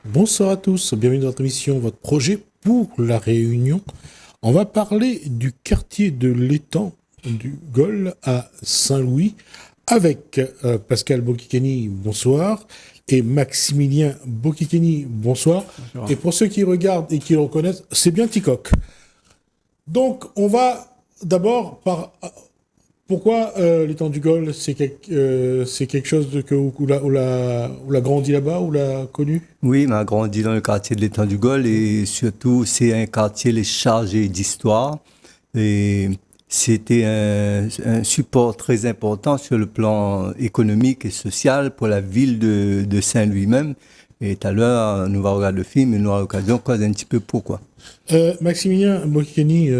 Bonsoir à tous, bienvenue dans notre émission, votre projet pour la Réunion. On va parler du quartier de l'étang du Gol à Saint-Louis avec Pascal Bokikeni, bonsoir, et Maximilien Bokikeni, bonsoir. Bonjour. Et pour ceux qui regardent et qui le reconnaissent, c'est bien Ticoc. Donc on va d'abord par... Pourquoi l'étang du Gol, c'est quelque chose où l'a grandi là-bas, où l'a connu? Oui, on a grandi dans le quartier de l'étang du Gol et surtout, c'est un quartier chargé d'histoire et c'était un support très important sur le plan économique et social pour la ville de Saint-Louis même. Et tout à l'heure, nous allons regarder le film et nous aurons l'occasion de causer un petit peu pourquoi. Maximilien Bokikeni,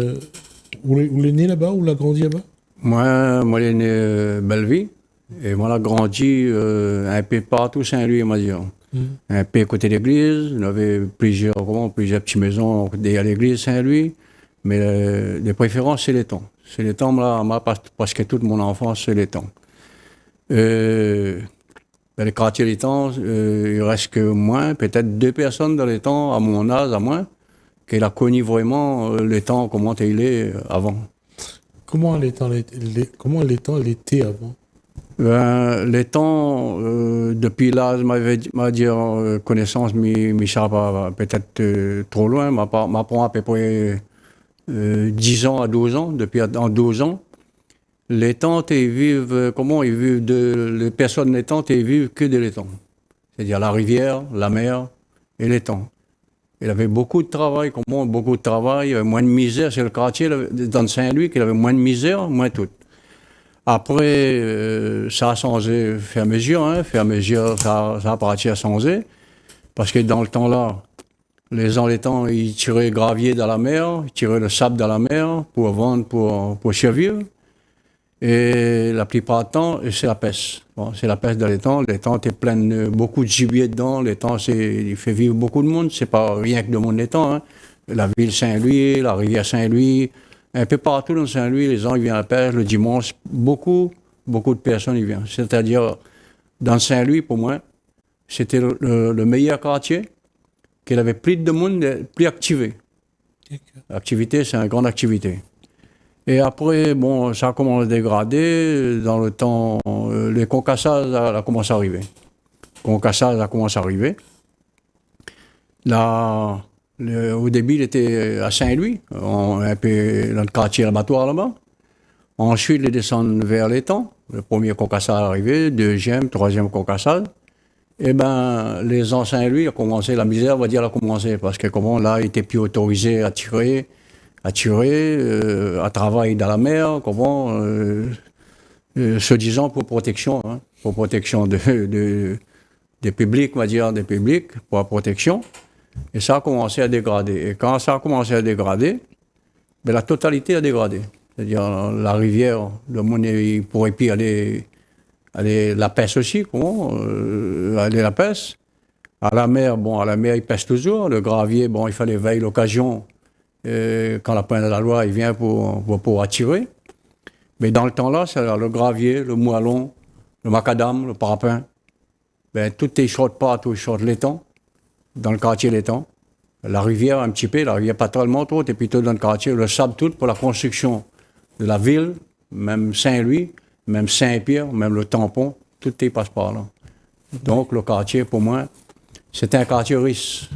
où l'est né là-bas, où l'a grandi là-bas? Moi, je suis né à Belleville et moi, j'ai grandi un peu partout Saint-Louis, on va dire. Un peu à côté de l'église, il y avait plusieurs petites maisons à l'église Saint-Louis, mais de préférence, c'est l'étang. C'est l'étang, parce que toute mon enfance, c'est l'étang. Dans le quartier l'étang, il reste que moins, peut-être 2 personnes dans l'étang, à mon âge, à moi, qui a connu vraiment l'étang, comment il est avant. Comment l'étang l'était avant? L'étang, depuis l'âge, m'a dit connaissance, mais peut-être trop loin, m'apprend à peu près 10 ans à 12 ans, depuis en 12 ans. L'étang, les personnes de l'étang, ils vivent que de l'étang. C'est-à-dire la rivière, la mer et l'étang. Il avait beaucoup de travail, il y avait moins de misère, c'est le quartier dans Saint-Louis qu'il avait moins de misère, moins tout. Après, ça a changé fur et à mesure, ça a parti à changer. Parce que dans le temps-là, les gens, ils tiraient le gravier dans la mer, ils tiraient le sable dans la mer pour vendre, pour survivre. Et la plupart du temps, c'est la pêche. Bon, c'est la pêche dans l'étang. L'étang est plein de beaucoup de gibier dedans. L'étang, il fait vivre beaucoup de monde. C'est pas rien que de monde l'étang. La ville Saint-Louis, la rivière Saint-Louis, un peu partout dans Saint-Louis, les gens ils viennent à la pêche le dimanche. Beaucoup de personnes y viennent. C'est-à-dire, dans Saint-Louis, pour moi, c'était le meilleur quartier, qu'il avait plus de monde, plus activé. L'activité, c'est une grande activité. Et après, bon, ça a commencé à dégrader. Dans le temps, les concassages a commencé à arriver. Là, au début, il était à Saint-Louis, un peu dans le quartier abattoir là-bas. Ensuite, il descend vers l'étang. Le premier concassage est arrivé, deuxième, troisième concassage. Eh bien, les gens Saint-Louis ont commencé, la misère, on va dire, a commencé. Parce que là, ils n'étaient plus autorisés à tirer, à travailler dans la mer, se disant pour protection des publics, on va dire, des publics, pour la protection. Et ça a commencé à dégrader. Et quand ça a commencé à dégrader, ben, la totalité a dégradé. C'est-à-dire la rivière, le monde ne pourrait plus aller la pêche aussi, aller la pêche. À la mer, ils pêchent toujours. Le gravier, il fallait veiller l'occasion. Quand la pointe de la loi il vient pour attirer. Mais dans le temps-là, c'est le gravier, le moellon, le macadam, le parapin. Ben, tout est short partout, short l'étang, dans le quartier l'étang. La rivière, un petit peu, la rivière pas tellement trop, et puis tout dans le quartier, le sable tout pour la construction de la ville, même Saint-Louis, même Saint-Pierre, même le tampon, tout est passe par là. Donc le quartier, pour moi, c'était un quartier riche.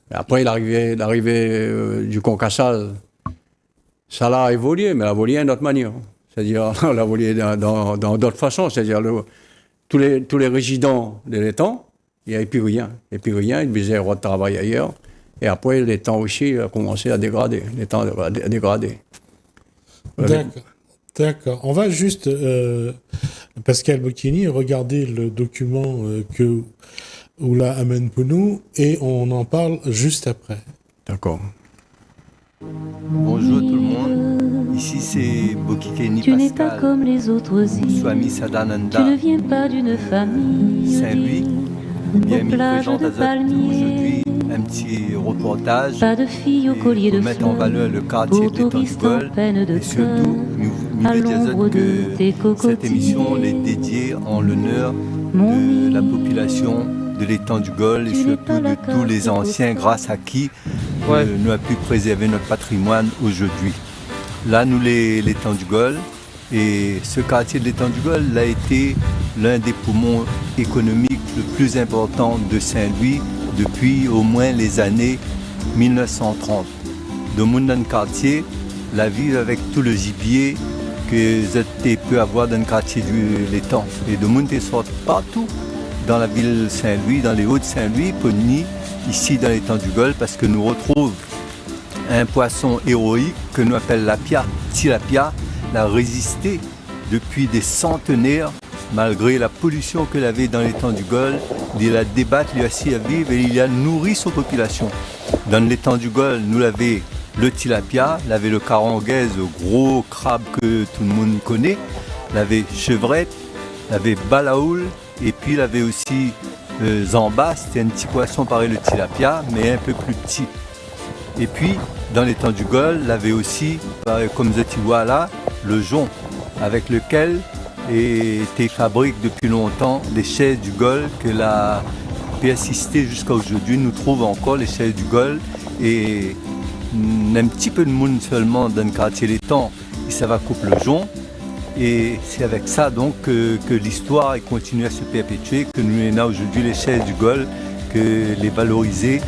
Après, l'arrivée du concassage, ça l'a évolué, mais elle a évolué d'une autre manière. C'est-à-dire, elle a évolué dans d'autres façons. C'est-à-dire, tous les résidents de l'étang, il n'y avait plus rien. Il n'y avait plus rien, ils faisaient le travail ailleurs. Et après, l'étang aussi a commencé à dégrader. L'étang a dégradé. D'accord. On va juste, Pascal Bokikeni, regarder le document que Oula amène pour nous et on en parle juste après. D'accord. Bonjour tout le monde. Ici c'est Bokikeni Tu Pascal. n'es pas comme les autres îles. Swami Tu Sadananda. ne viens pas d'une famille. Saint-Louis. Bien Aux mis plages présent de palmiers. aujourd'hui un petit reportage Pas de filles au collier de pour mettre en fleurs. valeur le quartier Aux de l'étang du touristes en Gol. peine de Et surtout, cœur. nous À voulons l'ombre dire de tes que cette émission cocotiers. est dédiée en l'honneur Mon de la île. population de l'étang du Gol et Tu n'es surtout pas de la tous les carte anciens postale. grâce à qui Ouais. nous a pu préserver notre patrimoine aujourd'hui. Là, nous, l'étang du Gol, et ce quartier de l'étang du Gol a été l'un des poumons économiques le plus important de Saint-Louis depuis au moins les années 1930. De monde dans le quartier, la vie avec tout le gibier que tu peux avoir dans le quartier de l'étang. Et de monde sort partout dans la ville de Saint-Louis, dans les Hauts-de-Saint-Louis, Pogny, ici dans l'étang du Gol, parce que nous retrouvons un poisson héroïque que nous appelons la pia. Tilapia a résisté depuis des centenaires, malgré la pollution qu'elle avait dans l'étang du Gol. Il a débattu, il a su à vivre et il a nourri sa population. Dans l'étang du Gol, nous l'avons le tilapia, l'avait le caranguaise, le gros crabe que tout le monde connaît, l'avait chevrette, l'avait balaoul, et puis l'avait aussi zamba, c'était un petit poisson pareil le tilapia, mais un peu plus petit. Et puis, dans l'étang du Gol, l'avait aussi, comme tu vois là, le jonc, avec lequel était fabriqué depuis longtemps les chaises du Gol que la persisté jusqu'à aujourd'hui. Nous trouvons encore les chaises du Gol et un petit peu de monde seulement dans le quartier l'étang, et ça va couper le jonc. Et c'est avec ça donc que l'histoire continue à se perpétuer, que nous avons aujourd'hui les chaises du Gol, que les valoriser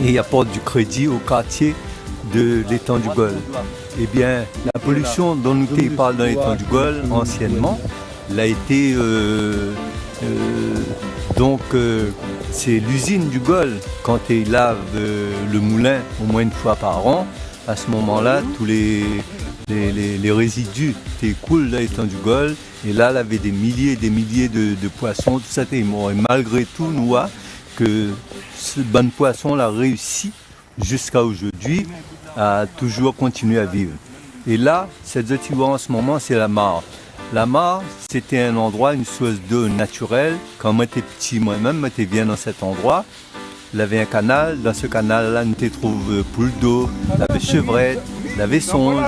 et apportent du crédit au quartier de l'étang du Gol. Eh bien, la pollution dont nous parlons dans l'étang du Gol, anciennement, l'a été c'est l'usine du Gol. Quand ils lavent le moulin au moins une fois par an, à ce moment-là, tous les résidus coulent dans l'étang du Gol. Et là, il y avait des milliers et des milliers de poissons, tout ça était mort. Et malgré tout, nous voyons que ce bon poisson l'a réussi jusqu'à aujourd'hui à toujours continuer à vivre. Et là, cette que tu vois en ce moment, c'est la mare. La mare, c'était un endroit, une source d'eau naturelle. Quand moi j'étais petit, moi-même, j'étais bien dans cet endroit. Il y avait un canal. Dans ce canal-là, nous trouvions poule d'eau, il y avait chevrette, il y avait songe.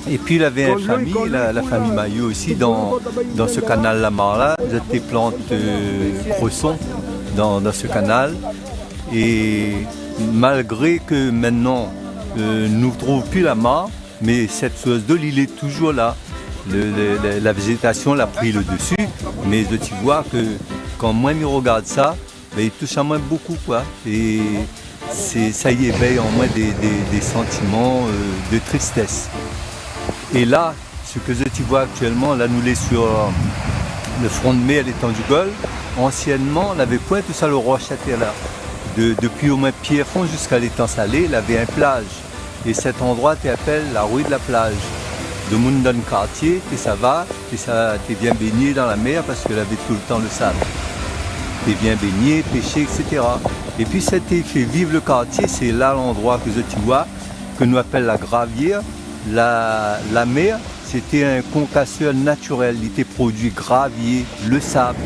Et puis il y avait une famille, la famille Maillot aussi, dans ce canal la mare-là. Il y avait des plantes cressons dans ce canal. Et malgré que maintenant, nous ne trouvons plus la mare, mais cette source d'eau, il est toujours là. La végétation l'a pris le dessus, mais tu vois que quand moi je regarde ça, ben, il touche à moi beaucoup, quoi. Et ça y éveille en moi des sentiments de tristesse. Et là, ce que tu vois actuellement, là nous sommes sur le front de mer, l'étang du Gol. Anciennement, on avait point tout ça le roche à terre là. Depuis au moins Pierrefonds jusqu'à l'étang Salé, il y avait un plage. Et cet endroit t'appelle la rue de la plage. De monde dans le quartier, et ça va, t'es bien baigné dans la mer parce qu'elle avait tout le temps le sable. T'es bien baigné, pêché, etc. Et puis ça t'a fait vivre le quartier, c'est là l'endroit que tu vois, que nous appelle la gravière. La mer, c'était un concasseur naturel, il était produit gravier, le sable.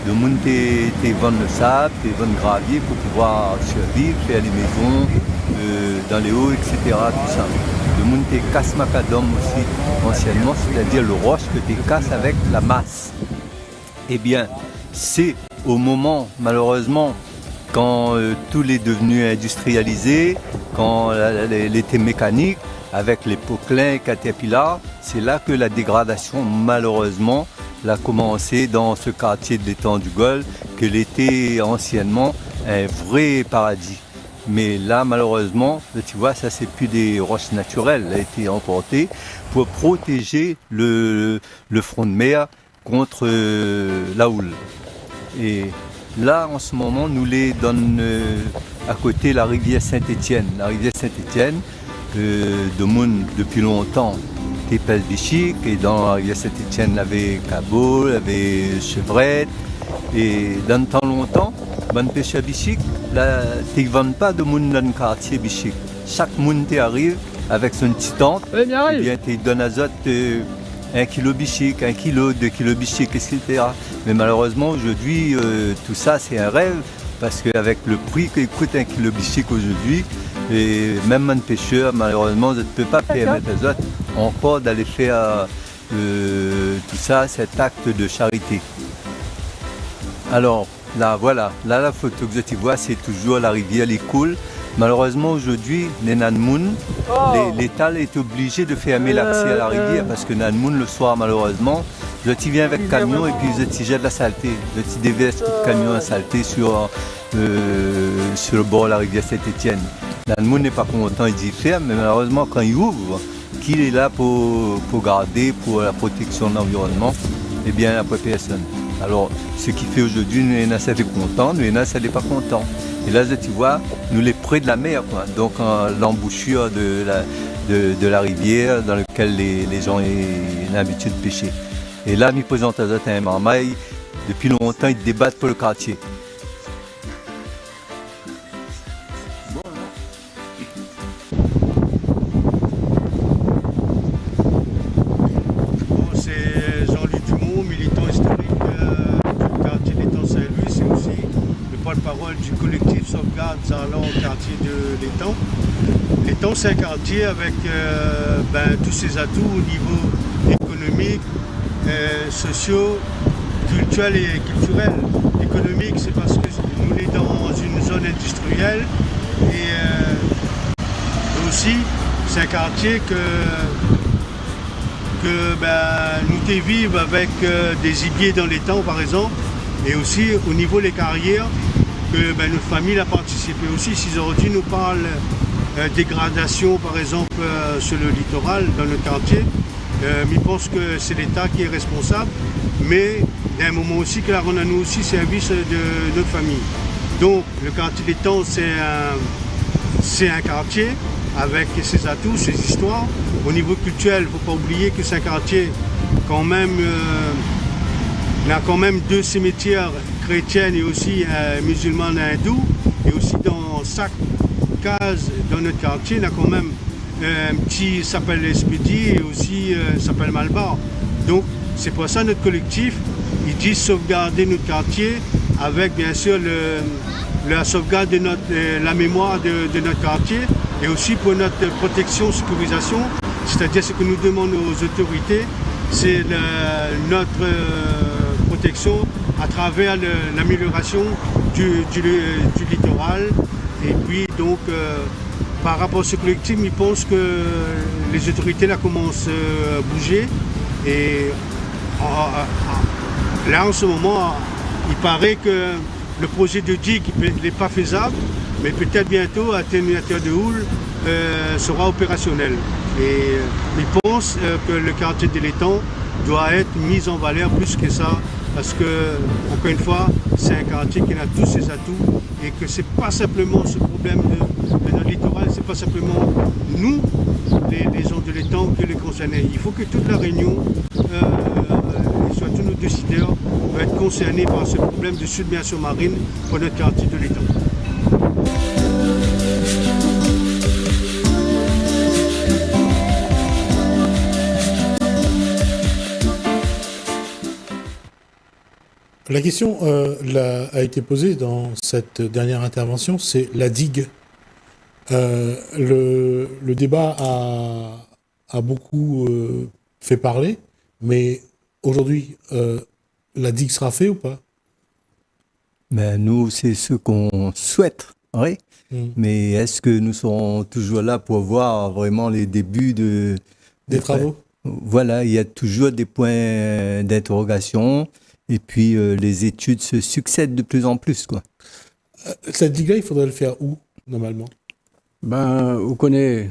Le monde t'es vendre le sable, t'es vendre gravier pour pouvoir survivre, faire les maisons, dans les hauts, etc. Tout ça. Le monde t'es casse macadam aussi, anciennement, c'est-à-dire le roche que t'es casse avec la masse. Eh bien, c'est au moment, malheureusement, quand tout est devenu industrialisé, quand l'été mécanique, avec les poquelins et caterpillars, c'est là que la dégradation, malheureusement, a commencé dans ce quartier de l'étang du Gol, que l'était anciennement un vrai paradis. Mais là, malheureusement, tu vois, ça c'est plus des roches naturelles, ça a été emporté pour protéger le front de mer contre la houle. Et là, en ce moment, nous les donne à côté la rivière Saint-Étienne. La rivière Saint-Étienne, de monde depuis longtemps, des pêches bichiques, et dans la rivière Saint-Étienne, il y avait cabot, il y avait chevrette, et dans le temps longtemps, bonne pêche à bichique, là, tu ne vends pas de monde dans le quartier bichique. Chaque monde qui arrive avec son petit tente, eh bien, tu donnes à Zot 1 kilo bichique, 1 kilo, 2 kilos bichique, etc. Mais malheureusement, aujourd'hui, tout ça, c'est un rêve, parce qu'avec le prix que coûte 1 kilo bichique aujourd'hui, et même un pêcheur, malheureusement, ne peut pas permettre à Zot encore d'aller faire tout ça, cet acte de charité. Alors, Là, voilà. Là, la photo que tu vois, c'est toujours la rivière, les coule. Malheureusement, aujourd'hui, les Nanmoun, l'État est obligé de fermer l'accès à la rivière parce que Nanmoun, le soir, malheureusement, tu viens avec camion et puis tu jettes la saleté. Tu déverses tout le camion à saleté sur le bord de la rivière Saint-Étienne. Nanmoun n'est pas content, il dit ferme, mais malheureusement, quand il ouvre, qui est là pour garder, pour la protection de l'environnement, eh bien, après personne. Alors, ce qui fait aujourd'hui, nous, l'ENAS, est content, nous, l'ENAS, elle n'est pas content. Et là, tu vois, nous, les près de la mer, quoi. Donc, l'embouchure de la rivière dans laquelle les gens ont l'habitude de pêcher. Et là, nous présentons un marmaille. Depuis longtemps, ils débattent pour le quartier. C'est Jean-Luc Dumont, militant historique du quartier d'Étang Saint-Louis. C'est aussi le porte-parole du collectif Sauvegarde Zarlan au quartier de l'Étang. L'Étang, c'est un quartier avec tous ses atouts au niveau économique, sociaux, culturel et culturel. Économique, c'est parce que nous sommes dans une zone industrielle et aussi c'est un quartier que nous vivons avec des ibiers dans l'étang par exemple, et aussi au niveau des carrières que notre famille a participé aussi. Si aujourd'hui nous parle dégradation par exemple sur le littoral dans le quartier, je pense que c'est l'État qui est responsable, mais d'un moment aussi que la rend à nous aussi service de notre famille. Donc le quartier d'étang c'est un quartier avec ses atouts, ses histoires. Au niveau culturel, il ne faut pas oublier que c'est un quartier quand même, il y a quand même 2 cimetières chrétiennes et aussi musulmanes et hindous. Et aussi dans chaque case dans notre quartier, il y a quand même un petit s'appelle Espédie et aussi s'appelle Malbar. Donc c'est pour ça notre collectif, il dit sauvegarder notre quartier avec bien sûr la sauvegarde de la mémoire de notre quartier et aussi pour notre protection, sécurisation, c'est-à-dire ce que nous demandons aux autorités, c'est notre protection à travers l'amélioration du littoral. Et puis donc par rapport à ce collectif, je pense que les autorités là commencent à bouger et là en ce moment il paraît que le projet de digue n'est pas faisable, mais peut-être bientôt un atténuateur de houle sera opérationnel. Et je pense que le quartier de l'Étang doit être mis en valeur plus que ça, parce que, encore une fois, c'est un quartier qui a tous ses atouts et que c'est pas simplement ce problème de notre littoral, c'est pas simplement nous, les gens de l'Étang, qui les concernés. Il faut que toute la Réunion, et surtout nos décideurs, doivent être concernés par ce problème de submersion marine pour notre quartier de l'Étang. La question a été posée dans cette dernière intervention, c'est la digue. Le débat a beaucoup fait parler, mais aujourd'hui, la digue sera faite ou pas? Ben, nous, c'est ce qu'on souhaite, oui. Mais est-ce que nous serons toujours là pour voir vraiment les débuts des travaux? Voilà, il y a toujours des points d'interrogation. Et puis, les études se succèdent de plus en plus, quoi. Cette digue-là, il faudrait le faire où, normalement? Vous connaissez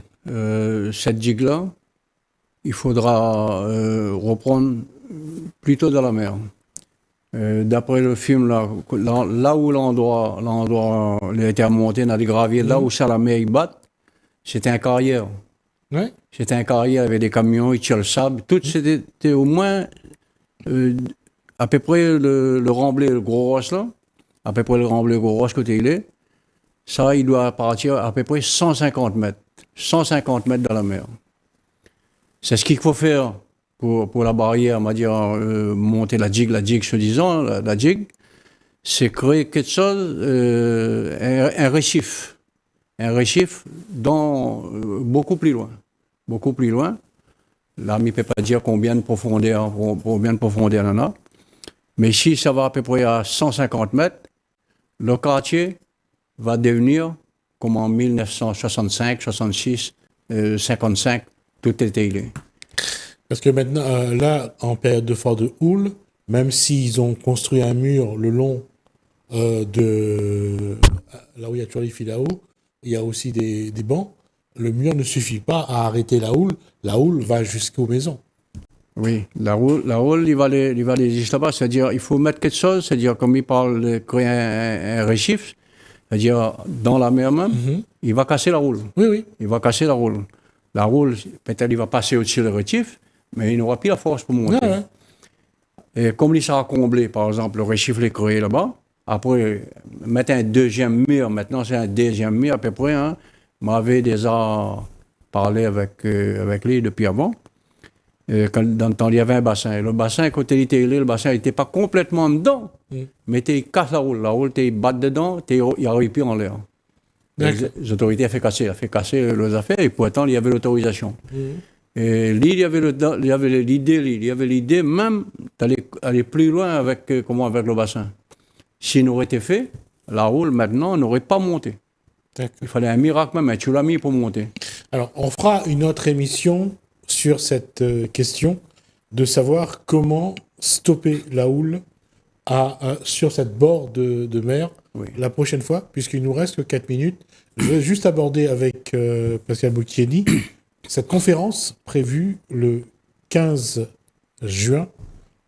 cette digue-là, il faudra reprendre plutôt dans la mer. D'après le film, là où l'endroit il a été remonté dans les graviers, là où ça la mer, ils battent, c'était un carrière. Ouais. C'était un carrière avec des camions, ils tirent le sable. Tout c'était au moins... à peu près le remblai, le gros roche là, à peu près le remblai, le gros roche côté il est, ça, il doit partir à peu près 150 mètres. 150 mètres dans la mer. C'est ce qu'il faut faire pour la barrière, on va dire, monter la digue, soi-disant, la digue, c'est créer quelque chose, un récif. Un récif dans, beaucoup plus loin. Beaucoup plus loin. Là, il ne peut pas dire combien de profondeur il y en a. Mais ici, ça va à peu près à 150 mètres. le quartier va devenir comme en 1965, 66, 55, tout est taillé. Parce que maintenant, là, en période de fort de houle, même s'ils ont construit un mur le long de là où il y a toujours les fils là-haut, il y a aussi des bancs. Le mur ne suffit pas à arrêter la houle va jusqu'aux maisons. Oui, la houle, il va aller juste là-bas. C'est-à-dire, il faut mettre quelque chose, c'est-à-dire, comme il parle de créer un récif, c'est-à-dire, dans la mer même, il va casser la houle. Oui, oui. Il va casser la houle. La houle, peut-être, il va passer au-dessus du récif, mais il n'aura plus la force pour monter. Ouais. Et comme il sera comblé, par exemple, le récif est créé là-bas, après, mettre un deuxième mur, maintenant c'est un deuxième mur à peu près, hein, m'avait déjà parlé avec lui depuis avant. Dans le temps, il y avait un bassin. Et le bassin, quand il était là, le bassin n'était pas complètement dedans, mais il casse la houle. La houle, il bat dedans, il n'arrive plus en l'air. Les autorités ont fait casser les affaires, et pourtant, il y avait l'autorisation. Et lui, il y avait l'idée même d'aller plus loin avec le bassin. S'il n'aurait été fait, la houle, maintenant, n'aurait pas monté. D'accord. Il fallait un miracle même, un tsunami pour monter. Alors, on fera une autre émission sur cette question de savoir comment stopper la houle sur cette bord de mer la prochaine fois, puisqu'il nous reste que 4 minutes. Je vais juste aborder avec Pascal Bocchielli cette conférence prévue le 15 juin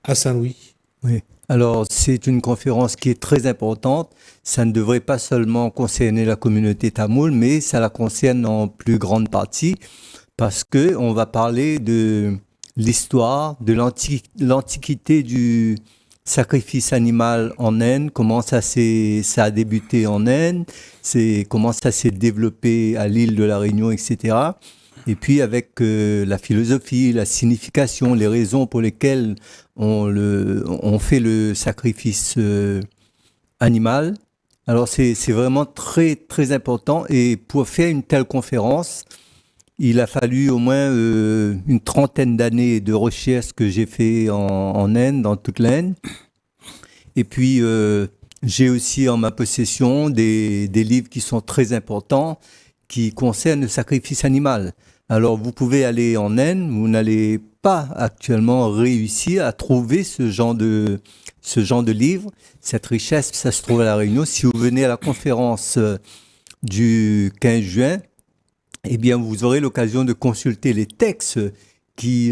à Saint-Louis. Oui. Alors, c'est une conférence qui est très importante. Ça ne devrait pas seulement concerner la communauté tamoule, mais ça la concerne en plus grande partie parce qu'on va parler de l'histoire, de l'antiquité du sacrifice animal en Inde, comment ça a débuté en Inde, comment ça s'est développé à l'île de la Réunion, etc. Et puis avec la philosophie, la signification, les raisons pour lesquelles on fait le sacrifice animal. Alors c'est vraiment très très important, et pour faire une telle conférence, il a fallu au moins une trentaine d'années de recherche que j'ai fait en Inde, dans toute l'Inde. Et puis j'ai aussi en ma possession des livres qui sont très importants, qui concernent le sacrifice animal. Alors, vous pouvez aller en Inde, vous n'allez pas actuellement réussir à trouver ce genre de livre. Cette richesse, ça se trouve à La Réunion. Si vous venez à la conférence du 15 juin, eh bien, vous aurez l'occasion de consulter les textes qui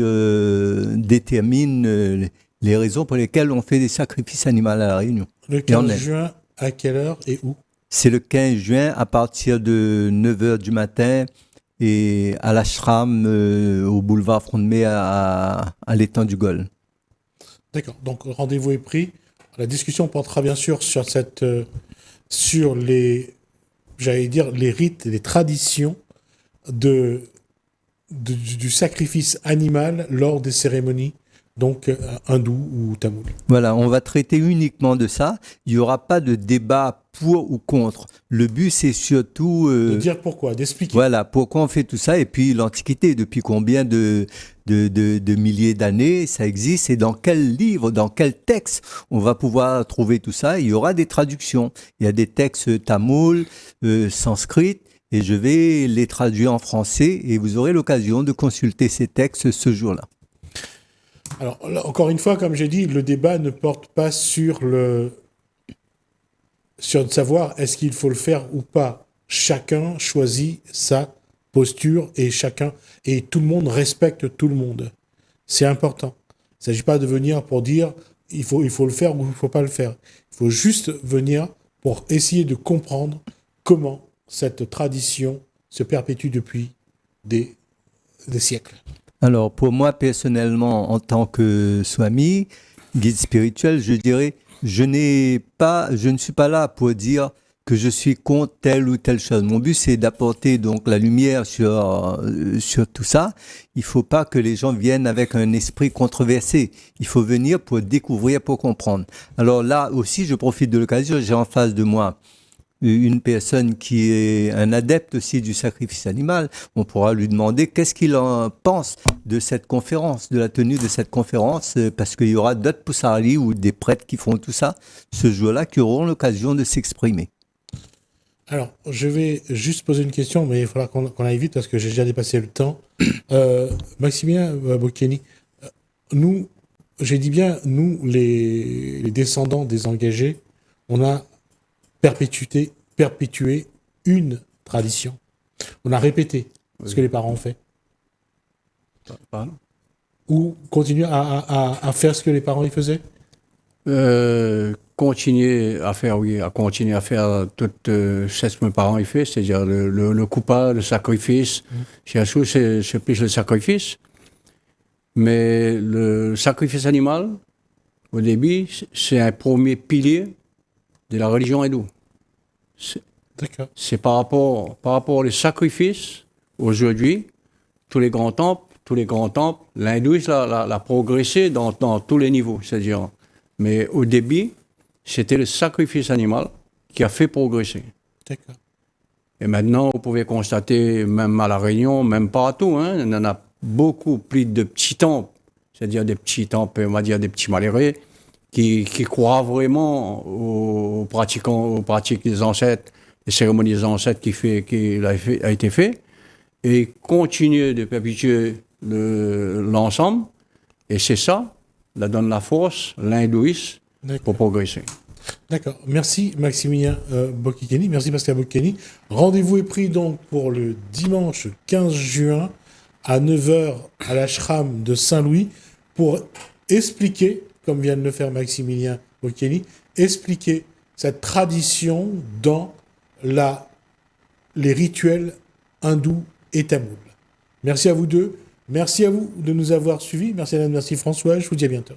déterminent les raisons pour lesquelles on fait des sacrifices animaux à La Réunion. Le 15 juin, à quelle heure et où? C'est le 15 juin à partir de 9h du matin, et à l'ashram au boulevard Front de Mai à l'étang du Gol. D'accord, donc rendez-vous est pris. La discussion portera bien sûr sur les rites, les traditions du sacrifice animal lors des cérémonies, donc hindoues ou tamoules. Voilà, on va traiter uniquement de ça. Il n'y aura pas de débat pour ou contre. Le but, c'est surtout... de dire pourquoi, d'expliquer. Voilà, pourquoi on fait tout ça, et puis l'Antiquité, depuis combien de milliers d'années ça existe, et dans quel livre, dans quel texte on va pouvoir trouver tout ça. Il y aura des traductions. Il y a des textes tamouls, sanskrit, et je vais les traduire en français, et vous aurez l'occasion de consulter ces textes ce jour-là. Alors, là, encore une fois, comme j'ai dit, le débat ne porte pas sur de savoir est-ce qu'il faut le faire ou pas. Chacun choisit sa posture et tout le monde respecte tout le monde. C'est important. Il ne s'agit pas de venir pour dire il faut le faire ou il ne faut pas le faire. Il faut juste venir pour essayer de comprendre comment cette tradition se perpétue depuis des siècles. Alors, pour moi, personnellement, en tant que swami, guide spirituel, je dirais, je ne suis pas là pour dire que je suis contre telle ou telle chose. Mon but, c'est d'apporter donc la lumière sur tout ça. Il ne faut pas que les gens viennent avec un esprit controversé. Il faut venir pour découvrir, pour comprendre. Alors là aussi, je profite de l'occasion, j'ai en face de moi une personne qui est un adepte aussi du sacrifice animal, on pourra lui demander qu'est-ce qu'il en pense de cette conférence, de la tenue de cette conférence, parce qu'il y aura d'autres poussarlis ou des prêtres qui font tout ça ce jour-là qui auront l'occasion de s'exprimer. Alors, je vais juste poser une question, mais il faudra qu'on aille vite parce que j'ai déjà dépassé le temps. Maximilien Bocchieni, nous, j'ai dit bien, nous, les descendants des engagés, on a perpétué une tradition. On a répété ce que les parents ont fait. Pardon. Ou continuer à faire ce que les parents y faisaient. Continuer à faire, oui, à continuer à faire tout ce que mes parents ont fait, c'est-à-dire le coupa, le sacrifice. C'est plus le sacrifice. Mais le sacrifice animal, au début, c'est un premier pilier de la religion hindoue. D'accord. C'est par rapport aux sacrifices, aujourd'hui, tous les grands temples, l'hindouisme l'a progressé dans tous les niveaux, c'est-à-dire. Mais au début, c'était le sacrifice animal qui a fait progresser. D'accord. Et maintenant, vous pouvez constater, même à La Réunion, même partout, hein, il y en a beaucoup plus de petits temples, c'est-à-dire des petits temples, on va dire des petits malheureux, qui croient vraiment aux pratiques des ancêtres, les cérémonies des ancêtres qui a été fait, et continuent de perpétuer l'ensemble. Et c'est ça, la donne la force, l'hindouisme, pour progresser. D'accord. Merci Maximilien Bocchieni. Merci Pascal Bocchieni. Rendez-vous est pris donc pour le dimanche 15 juin à 9h à l'ashram de Saint-Louis pour expliquer, comme vient de le faire Maximilien Bocchieni, expliquer cette tradition dans les rituels hindous et tamouls. Merci à vous deux. Merci à vous de nous avoir suivis. Merci Alain, merci François. Je vous dis à bientôt.